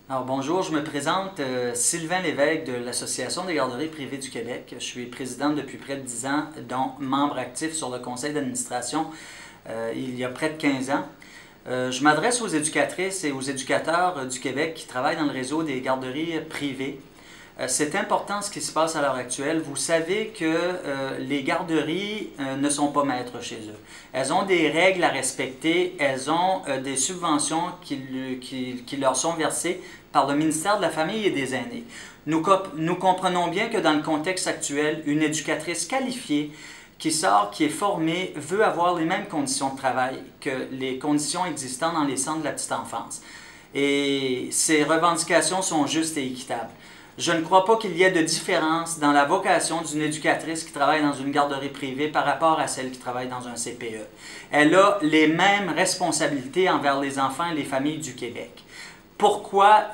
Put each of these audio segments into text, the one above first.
Alors bonjour, je me présente Sylvain Lévesque de l'Association des garderies privées du Québec. Je suis président depuis près de 10 ans, dont membre actif sur le conseil d'administration il y a près de 15 ans. Je m'adresse aux éducatrices et aux éducateurs du Québec qui travaillent dans le réseau des garderies privées. C'est important ce qui se passe à l'heure actuelle. Vous savez que les garderies ne sont pas maîtres chez eux. Elles ont des règles à respecter, elles ont des subventions qui leur sont versées par le ministère de la Famille et des Aînés. Nous comprenons bien que dans le contexte actuel, une éducatrice qualifiée qui sort, qui est formée, veut avoir les mêmes conditions de travail que les conditions existantes dans les centres de la petite enfance. Et ces revendications sont justes et équitables. Je ne crois pas qu'il y ait de différence dans la vocation d'une éducatrice qui travaille dans une garderie privée par rapport à celle qui travaille dans un CPE. Elle a les mêmes responsabilités envers les enfants et les familles du Québec. Pourquoi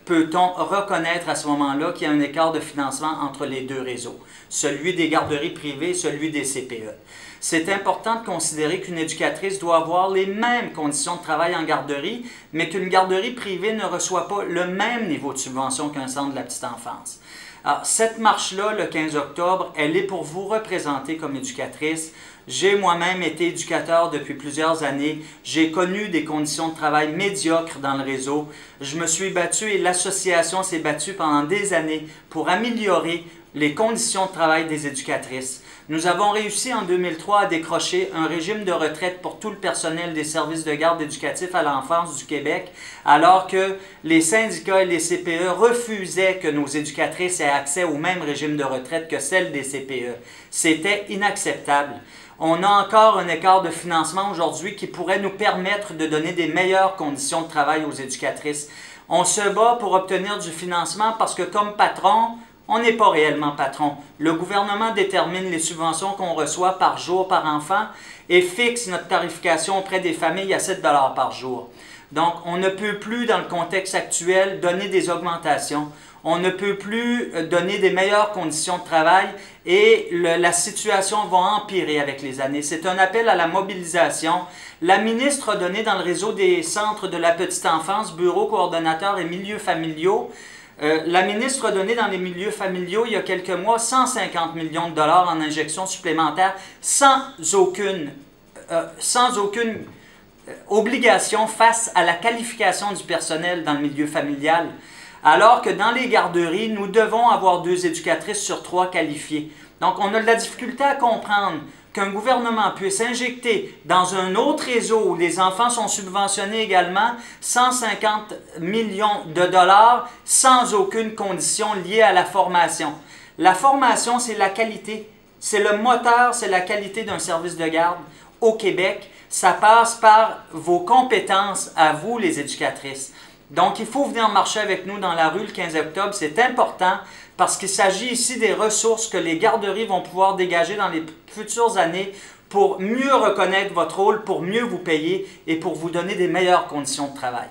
peut-on reconnaître à ce moment-là qu'il y a un écart de financement entre les deux réseaux, celui des garderies privées et celui des CPE? C'est important de considérer qu'une éducatrice doit avoir les mêmes conditions de travail en garderie, mais qu'une garderie privée ne reçoit pas le même niveau de subvention qu'un centre de la petite enfance. Alors, cette marche-là, le 15 octobre, elle est pour vous représenter comme éducatrice. J'ai moi-même été éducateur depuis plusieurs années. J'ai connu des conditions de travail médiocres dans le réseau. Je me suis battu et l'association s'est battue pendant des années pour améliorer les conditions de travail des éducatrices. Nous avons réussi en 2003 à décrocher un régime de retraite pour tout le personnel des services de garde éducatifs à l'enfance du Québec, alors que les syndicats et les CPE refusaient que nos éducatrices aient accès au même régime de retraite que celles des CPE. C'était inacceptable. On a encore un écart de financement aujourd'hui qui pourrait nous permettre de donner des meilleures conditions de travail aux éducatrices. On se bat pour obtenir du financement parce que comme patron, on n'est pas réellement patron. Le gouvernement détermine les subventions qu'on reçoit par jour, par enfant, et fixe notre tarification auprès des familles à 7 $ par jour. Donc, on ne peut plus, dans le contexte actuel, donner des augmentations. On ne peut plus donner des meilleures conditions de travail et la situation va empirer avec les années. C'est un appel à la mobilisation. La ministre a donné dans le réseau des centres de la petite enfance, bureaux, coordonnateurs et milieux familiaux, la ministre a donné dans les milieux familiaux, il y a quelques mois, 150 millions de dollars en injections supplémentaires sans aucune obligation face à la qualification du personnel dans le milieu familial. Alors que dans les garderies, nous devons avoir 2 éducatrices sur 3 qualifiées. Donc, on a de la difficulté à comprendre qu'un gouvernement puisse injecter dans un autre réseau où les enfants sont subventionnés également 150 millions de dollars sans aucune condition liée à la formation. La formation, c'est la qualité. C'est le moteur, c'est la qualité d'un service de garde au Québec. Ça passe par vos compétences à vous, les éducatrices. Donc, il faut venir marcher avec nous dans la rue le 15 octobre. C'est important parce qu'il s'agit ici des ressources que les garderies vont pouvoir dégager dans les futures années pour mieux reconnaître votre rôle, pour mieux vous payer et pour vous donner des meilleures conditions de travail.